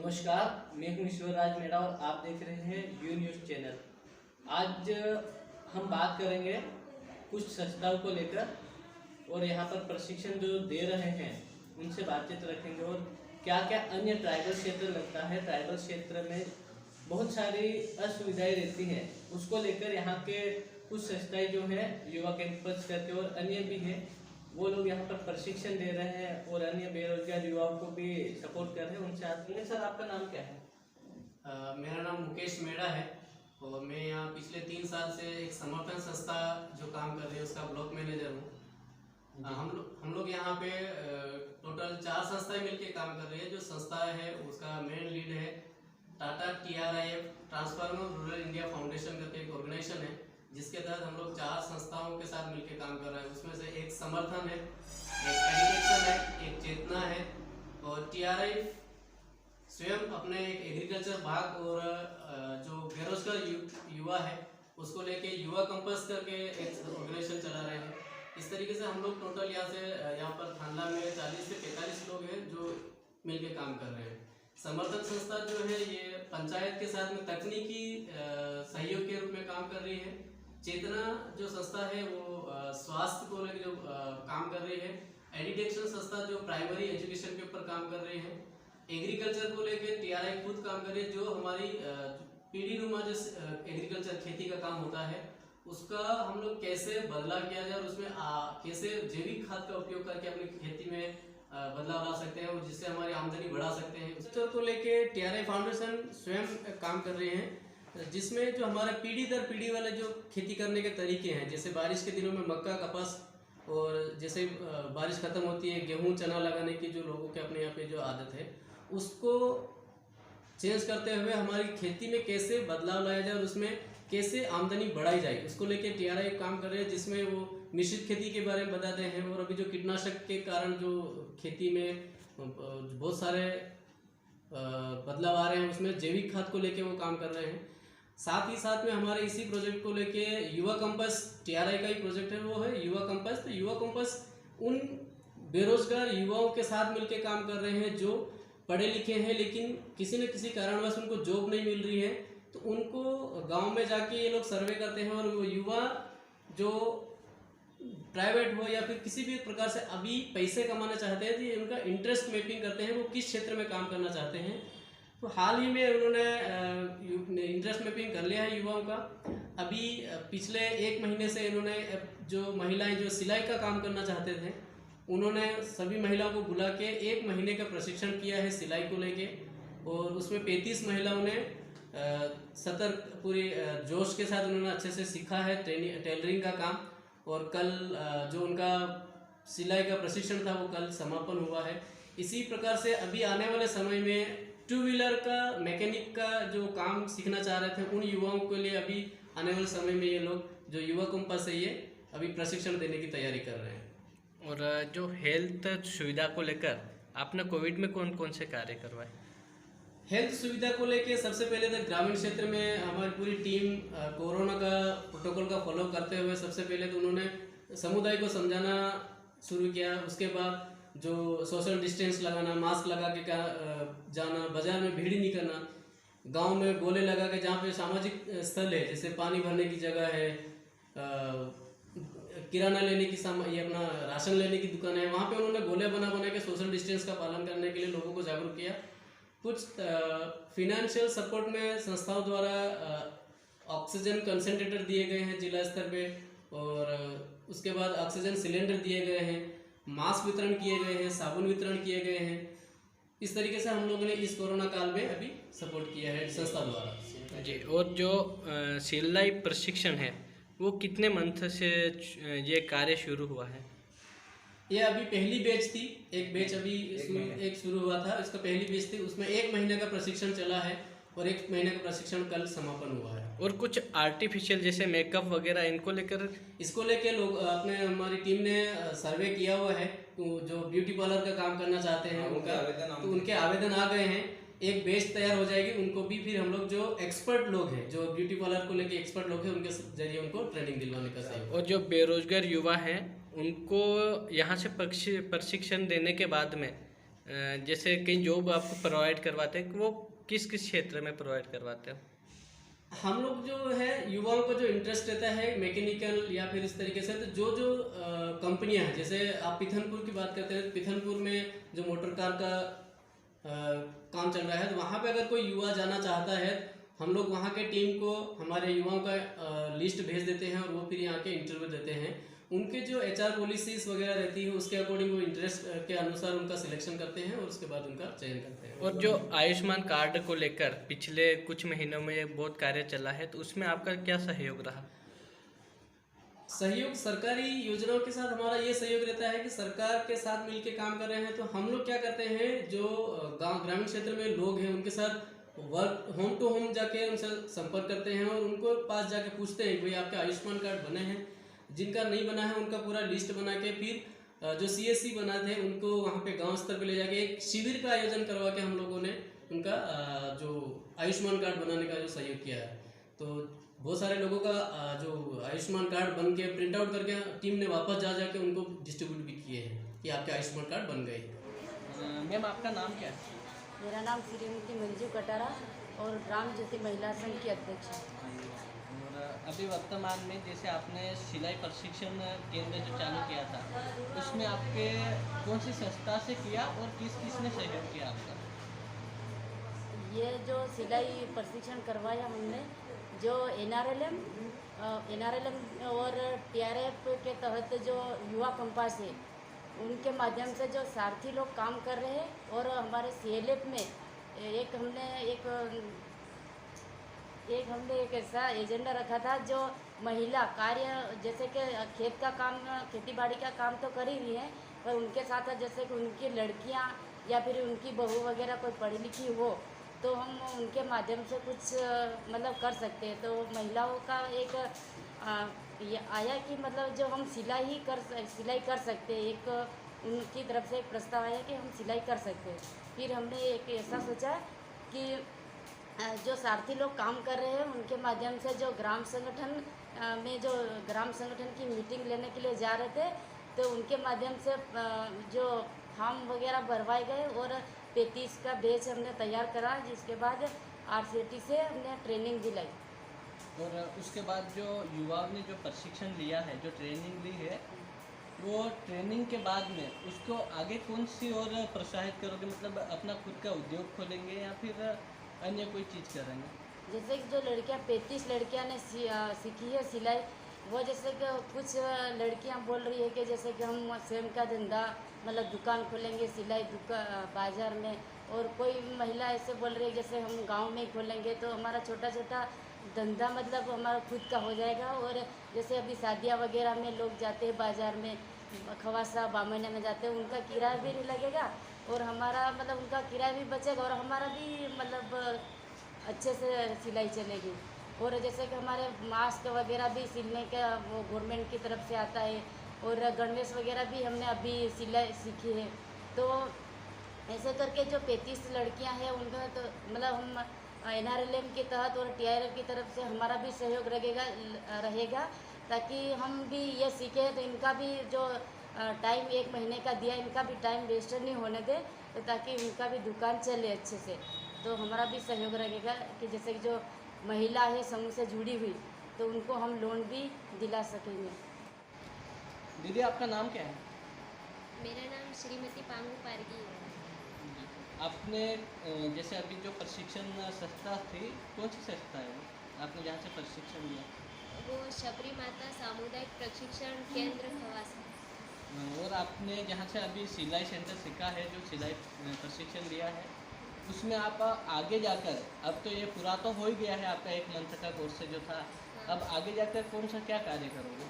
नमस्कार, मैं हूं ईश्वरराज मेड़ा और आप देख रहे हैं यू न्यूज़ चैनल। आज हम बात करेंगे कुछ संस्थाओं को लेकर और यहाँ पर प्रशिक्षण जो दे रहे हैं उनसे बातचीत रखेंगे और क्या क्या अन्य ट्राइबल क्षेत्र लगता है। ट्राइबल क्षेत्र में बहुत सारी असुविधाएं रहती हैं, उसको लेकर यहाँ के कुछ संस्थाएं जो है युवा कैंपस करके और अन्य भी हैं, वो लोग यहाँ पर प्रशिक्षण दे रहे हैं और अन्य बेरोजगार युवाओं को भी सपोर्ट कर रहे हैं। उनसे आते हैं। सर, आपका नाम क्या है? मेरा नाम मुकेश मेड़ा है और मैं यहाँ पिछले 3 साल से एक समर्पण संस्था जो काम कर रही है उसका ब्लॉक मैनेजर हूँ। हम लोग यहाँ पे टोटल 4 संस्थाएं मिलके काम कर रही है। जो संस्था है उसका मेन लीड है Tata TRIF transformer rural India foundation करके एक ऑर्गेनाइजेशन है, जिसके तहत हम लोग 4 संस्थाओं के साथ मिलकर काम कर रहे हैं। उसमें से एक समर्थन है, एक एजुकेशन है, एक चेतना है और TRIF स्वयं अपने एक एग्रीकल्चर भाग और जो बेरोजगार युवा है उसको लेके युवा कंपस करके एक ऑर्गेनाइजेशन चला रहे हैं। इस तरीके से हम लोग टोटल यहाँ पर थानला में 40 से 45 लोग हैं जो मिलके काम कर रहे हैं। समर्थन संस्था जो है ये पंचायत के साथ में तकनीकी सहयोग के रूप में काम कर रही है। चेतना जो संस्था है वो स्वास्थ्य को लेकर जो काम कर रही है। एजुकेशन संस्था जो प्राइमरी एजुकेशन के ऊपर काम कर रही है। एग्रीकल्चर को लेकर TRI खुद काम कर रही है, जो हमारी पीढ़ी नुमा जो एग्रीकल्चर खेती का काम होता है उसका हम लोग कैसे बदलाव किया जाए और उसमें कैसे जैविक खाद का उपयोग करके अपनी खेती में बदलाव ला सकते हैं और जिससे हमारी आमदनी बढ़ा सकते हैं। उस को लेके TRI फाउंडेशन स्वयं काम कर रहे हैं, जिसमें जो हमारे पीढ़ी दर पीढ़ी वाले जो खेती करने के तरीके हैं, जैसे बारिश के दिनों में मक्का, कपास और जैसे बारिश खत्म होती है गेहूं, चना लगाने की जो लोगों के अपने यहाँ पे जो आदत है उसको चेंज करते हुए हमारी खेती में कैसे बदलाव लाया जाए और उसमें कैसे आमदनी बढ़ाई जाए, उसको लेके TRI काम कर रहे हैं, जिसमें वो मिश्रित खेती के बारे में बताते हैं और अभी जो कीटनाशक के कारण जो खेती में बहुत सारे बदलाव आ रहे हैं उसमें जैविक खाद को लेके वो काम कर रहे हैं। साथ ही साथ में हमारे इसी प्रोजेक्ट को लेके युवा कंपस TRI का ही प्रोजेक्ट है, वो है युवा कंपस। तो युवा कंपस उन बेरोजगार युवाओं के साथ मिलके काम कर रहे हैं जो पढ़े लिखे हैं लेकिन किसी न किसी कारणवश उनको जॉब नहीं मिल रही है। तो उनको गांव में जाके ये लोग सर्वे करते हैं और वो युवा जो प्राइवेट हो या फिर किसी भी प्रकार से अभी पैसे कमाना चाहते हैं तो उनका इंटरेस्ट मैपिंग करते हैं, वो किस क्षेत्र में काम करना चाहते हैं। तो हाल ही में उन्होंने इंटरेस्ट मैपिंग कर लिया है युवाओं का। अभी पिछले 1 महीने से इन्होंने जो महिलाएं जो सिलाई का काम करना चाहते थे उन्होंने सभी महिलाओं को बुला के 1 महीने का प्रशिक्षण किया है सिलाई को लेके और उसमें 35 महिलाओं ने पूरी जोश के साथ उन्होंने अच्छे से सीखा है टेलरिंग का काम। और कल जो उनका सिलाई का प्रशिक्षण था वो कल समापन हुआ है। इसी प्रकार से अभी आने वाले समय में 2 व्हीलर का मैकेनिक का जो काम सीखना चाह रहे थे उन युवाओं के लिए अभी आने वाले समय में ये लोग जो युवा कंपस है ये अभी प्रशिक्षण देने की तैयारी कर रहे हैं। और जो हेल्थ सुविधा को लेकर आपने कोविड में कौन कौन से कार्य करवाए? हेल्थ सुविधा को लेके सबसे पहले तो ग्रामीण क्षेत्र में हमारी पूरी टीम कोरोना का प्रोटोकॉल का फॉलो करते हुए सबसे पहले तो उन्होंने समुदाय को समझाना शुरू किया। उसके बाद जो सोशल डिस्टेंस लगाना, मास्क लगा के जाना, बाजार में भीड़ नहीं करना, गांव में गोले लगा के जहाँ पे सामाजिक स्थल है जैसे पानी भरने की जगह है, किराना लेने की ये अपना राशन लेने की दुकान है, वहाँ पे उन्होंने गोले बना के सोशल डिस्टेंस का पालन करने के लिए लोगों को जागरूक किया। कुछ फिनेंशियल सपोर्ट में संस्थाओं द्वारा ऑक्सीजन कंसंट्रेटर दिए गए हैं जिला स्तर पे और उसके बाद ऑक्सीजन सिलेंडर दिए गए हैं, मास्क वितरण किए गए हैं, साबुन वितरण किए गए हैं। इस तरीके से हम लोगों ने इस कोरोना काल में अभी सपोर्ट किया है संस्था द्वारा जी। और जो सिलाई प्रशिक्षण है वो कितने मंथ से ये कार्य शुरू हुआ है? ये अभी पहली बैच थी, एक बैच अभी एक शुरू हुआ था, इसका पहली बैच थी, उसमें 1 महीने का प्रशिक्षण चला है और 1 महीने का प्रशिक्षण कल समापन हुआ है। और कुछ आर्टिफिशियल जैसे मेकअप वगैरह इसको लेकर लोग हमारी टीम ने सर्वे किया हुआ है। तो जो ब्यूटी पार्लर का काम करना चाहते हैं उनके आवेदन आ गए हैं। एक बैच तैयार हो जाएगी, उनको भी फिर हम लोग जो एक्सपर्ट लोग हैं जो ब्यूटी पार्लर को लेके एक्सपर्ट लोग हैं उनके जरिए उनको ट्रेनिंग दिलवाने का सहयोग। और जो बेरोजगार युवा हैं उनको यहाँ से प्रशिक्षण देने के बाद में जैसे कहीं जॉब आपको प्रोवाइड करवाते हैं, वो किस किस क्षेत्र में प्रोवाइड करवाते हो? हम लोग जो है युवाओं को जो इंटरेस्ट रहता है मैकेनिकल या फिर इस तरीके से, तो जो जो कंपनियां हैं, जैसे आप पिथनपुर की बात करते हैं, पिथनपुर में जो मोटर कार का काम चल रहा है, तो वहाँ पे अगर कोई युवा जाना चाहता है, हम लोग वहाँ के टीम को हमारे युवाओं का लिस्ट भेज देते हैं और वो फिर यहाँ के इंटरव्यू देते हैं। उनके जो HR पॉलिसीज वगैरह रहती है उसके अकॉर्डिंग वो इंटरेस्ट के अनुसार उनका सिलेक्शन करते हैं और उसके बाद उनका चयन करते हैं। और जो आयुष्मान कार्ड को लेकर पिछले कुछ महीनों में बहुत कार्य चला है, तो उसमें आपका क्या सहयोग रहा? सहयोग सरकारी योजनाओं के साथ हमारा ये सहयोग रहता है कि सरकार के साथ मिलके काम कर रहे हैं, तो हम लोग क्या करते हैं, जो गांव ग्रामीण क्षेत्र में लोग हैं उनके साथ वर्क होम टू होम जाके उनसे संपर्क करते हैं और उनको पास जाके पूछते हैं भाई आपके आयुष्मान कार्ड बने हैं, जिनका नहीं बना है उनका पूरा लिस्ट बना के फिर जो CSC बनाते हैं उनको वहाँ पे गांव स्तर पे ले जाके एक शिविर का आयोजन करवा के हम लोगों ने उनका जो आयुष्मान कार्ड बनाने का जो सहयोग किया है। तो बहुत सारे लोगों का जो आयुष्मान कार्ड बन के प्रिंट आउट करके टीम ने वापस जा जाके उनको डिस्ट्रीब्यूट भी किए हैं कि आपके आयुष्मान कार्ड बन गए। मैम आपका नाम क्या है? मेरा नाम श्रीमती मंजू कटारा और ग्राम ज्योति महिला संघ की अध्यक्ष है। और अभी वर्तमान में जैसे आपने सिलाई प्रशिक्षण केंद्र जो चालू किया था, उसमें आपके कौन सी संस्था से किया और किस किस ने सहयोग किया आपका? ये जो सिलाई प्रशिक्षण करवाया हमने, जो NRLM और TRF के तहत जो युवा कंपास है उनके माध्यम से जो सारथी लोग काम कर रहे हैं, और हमारे CLF में हमने एक ऐसा एजेंडा रखा था जो महिला कार्य, जैसे कि खेत का काम, खेती बाड़ी का काम तो कर ही रही है, पर उनके साथ जैसे कि उनकी लड़कियां या फिर उनकी बहू वगैरह कोई पढ़ी लिखी हो तो हम उनके माध्यम से कुछ मतलब कर सकते हैं। तो महिलाओं का एक ये आया कि मतलब जो हम सिलाई कर सकते हैं, एक उनकी तरफ से एक प्रस्ताव आया कि हम सिलाई कर सकते हैं। फिर हमने एक ऐसा सोचा कि जो सारथी लोग काम कर रहे हैं उनके माध्यम से जो ग्राम संगठन की मीटिंग लेने के लिए जा रहे थे, तो उनके माध्यम से जो फॉर्म वगैरह भरवाए गए और 35 का बैच हमने तैयार करा, जिसके बाद RCT से हमने ट्रेनिंग दिलाई। और उसके बाद जो युवाओं ने जो प्रशिक्षण लिया है, जो ट्रेनिंग ली है, वो ट्रेनिंग के बाद में उसको आगे कौन सी और प्रोत्साहित करोगे? मतलब अपना खुद का उद्योग खोलेंगे या फिर अन्य कोई चीज़ करेंगे? जैसे कि जो लड़कियां 35 लड़कियां ने सीखी है सिलाई, वो जैसे कि कुछ लड़कियां बोल रही है कि जैसे कि हम स्वयं का धंधा मतलब दुकान खोलेंगे सिलाई बाज़ार में, और कोई महिला ऐसे बोल रही है जैसे हम गांव में ही खोलेंगे तो हमारा छोटा छोटा धंधा मतलब हमारा खुद का हो जाएगा। और जैसे अभी शादियां वगैरह में लोग जाते हैं बाज़ार में, खवासा बामैना में जाते हैं, उनका किराया भी नहीं लगेगा और हमारा मतलब उनका किराया भी बचेगा और हमारा भी मतलब अच्छे से सिलाई चलेगी। और जैसे कि हमारे मास्क वगैरह भी सिलने का वो गवर्नमेंट की तरफ से आता है, और गणवेश वगैरह भी हमने अभी सिलाई सीखी है। तो ऐसे करके जो 35 लड़कियां हैं उनका तो मतलब हम NRLM के तहत और TRF की तरफ से हमारा भी सहयोग रहेगा ताकि हम भी ये सीखें, तो इनका भी जो टाइम 1 महीने का दिया, इनका भी टाइम वेस्ट नहीं होने दे, तो ताकि उनका भी दुकान चले अच्छे से। तो हमारा भी सहयोग रहेगा कि जैसे कि जो महिला है समूह से जुड़ी हुई, तो उनको हम लोन भी दिला सकेंगे। दीदी आपका नाम क्या है? मेरा नाम श्रीमती पांगू पारगी है। आपने जैसे अभी जो प्रशिक्षण संस्था थी, कौन सी संस्था है वो आपने जहाँ से प्रशिक्षण लिया? वो शबरी माता सामुदायिक प्रशिक्षण केंद्र खवासा। और आपने जहाँ से अभी सिलाई सेंटर सीखा है, जो सिलाई प्रशिक्षण लिया है, उसमें आप आगे जाकर, अब तो ये पूरा तो हो ही गया है आपका 1 मंथ का कोर्स जो था, अब आगे जाकर कौन सा क्या कार्य करोगे?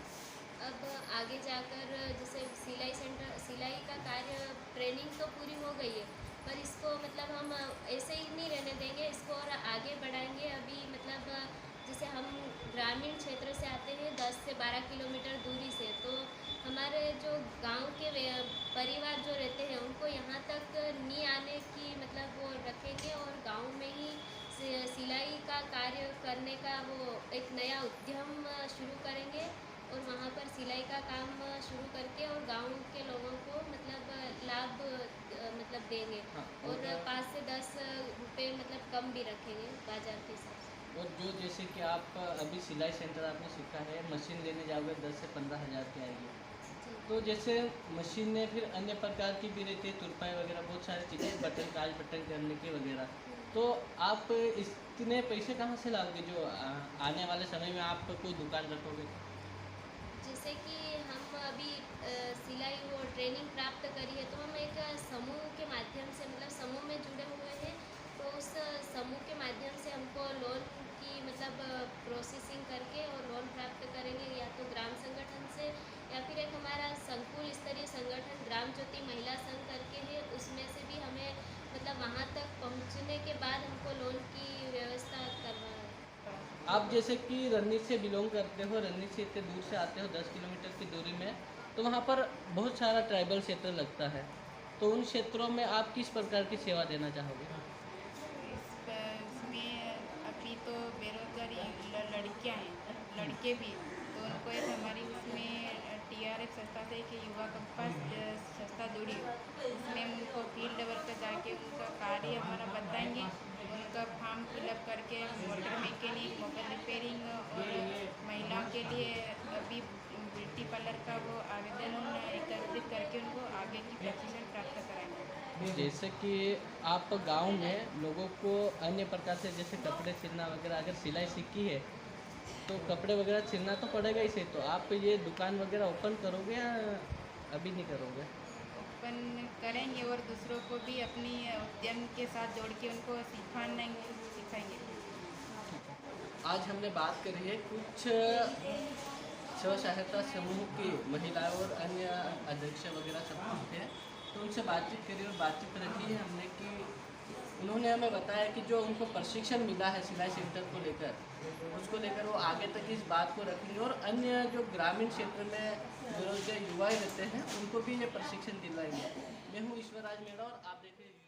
अब आगे जाकर जैसे सिलाई का कार्य ट्रेनिंग तो पूरी हो गई है, पर इसको मतलब हम ऐसे ही नहीं रहने देंगे, इसको और आगे बढ़ाएंगे। अभी मतलब जैसे हम ग्रामीण क्षेत्र से आते हैं 10 से 12 किलोमीटर दूरी से, तो हमारे जो गांव के परिवार जो रहते हैं उनको यहाँ तक नहीं आने की मतलब वो रखेंगे और गांव में ही सिलाई का कार्य करने का वो एक नया उद्यम शुरू करेंगे। और वहाँ पर सिलाई का काम शुरू करके और गांव के लोगों को मतलब लाभ मतलब देंगे हाँ, और 5 से 10 रुपये मतलब कम भी रखेंगे बाजार के हिसाब से। और जो जैसे कि आप अभी सिलाई सेंटर आपने सीखा है, मशीन लेने जाओगे 10 से 15 हज़ार की आएगी। जी। तो जैसे मशीनें फिर अन्य प्रकार की भी रहती है, तुरपाई वगैरह बहुत सारी चीज़ें, बटन काज बटन करने की वगैरह। तो आप इतने पैसे कहाँ से लाओगे जो आने वाले समय में आप कोई दुकान रखोगे? जैसे कि हम अभी सिलाई वो ट्रेनिंग प्राप्त करी है तो हम एक समूह के माध्यम से मतलब समूह में जुड़े हुए हैं, तो उस समूह के माध्यम से हमको लोन की मतलब प्रोसेसिंग करके और लोन प्राप्त करेंगे, या तो ग्राम संगठन से या फिर एक हमारा संकुल स्तरीय संगठन ग्राम ज्योति महिला संघ करके है, उसमें से भी हमें मतलब वहाँ तक पहुँचने के बाद हमको लोन की व्यवस्था करवा। आप जैसे कि रन्नी से बिलोंग करते हो, रन्नी से इतने दूर से आते हो 10 किलोमीटर की दूरी में, तो वहाँ पर बहुत सारा ट्राइबल क्षेत्र लगता है, तो उन क्षेत्रों में आप किस प्रकार की सेवा देना चाहोगे? इसमें अभी तो बेरोजगारी लड़कियां हैं, लड़के भी, तो उनको एक हमारी उसमें TRF संस्था से कि युवा कंपास संस्था जुड़ी, उसमें उनको फील्ड लेवल पर जाके उनका कार्य हमारा बताएंगे, उनका फॉर्म फिलअप करके मोटर मैकेनिक, मोबाइल रिपेयरिंग और महिलाओं के लिए अभी ब्यूटी पार्लर का वो आवेदन एकत्रित करके उनको आगे की प्रशिक्षण प्राप्त कराएंगे। जैसे कि आप गांव में लोगों को अन्य प्रकार से जैसे कपड़े सिलना वगैरह अगर सिलाई सीखी है तो कपड़े वगैरह सिलना तो पड़ेगा ही सही, तो आप ये दुकान वगैरह ओपन करोगे या अभी नहीं करोगे? ओपन करेंगे और दूसरों को भी अपनी उद्यम के साथ जोड़ के उनको सिखाएंगे। आज हमने बात करी है कुछ स्व सहायता समूह की महिलाएं और अन्य अध्यक्ष वगैरह सब कुछ थे, तो उनसे बातचीत करी और बातचीत रखी है हमने कि उन्होंने हमें बताया कि जो उनको प्रशिक्षण मिला है सिलाई सेंटर को लेकर, उसको लेकर वो आगे तक इस बात को रखेंगे और अन्य जो ग्रामीण क्षेत्र में बेरोजगार युवा रहते हैं उनको भी ये प्रशिक्षण दिलाएंगे। मैं हूँ ईश्वर राज मेड़ा और आप देख रहे हैं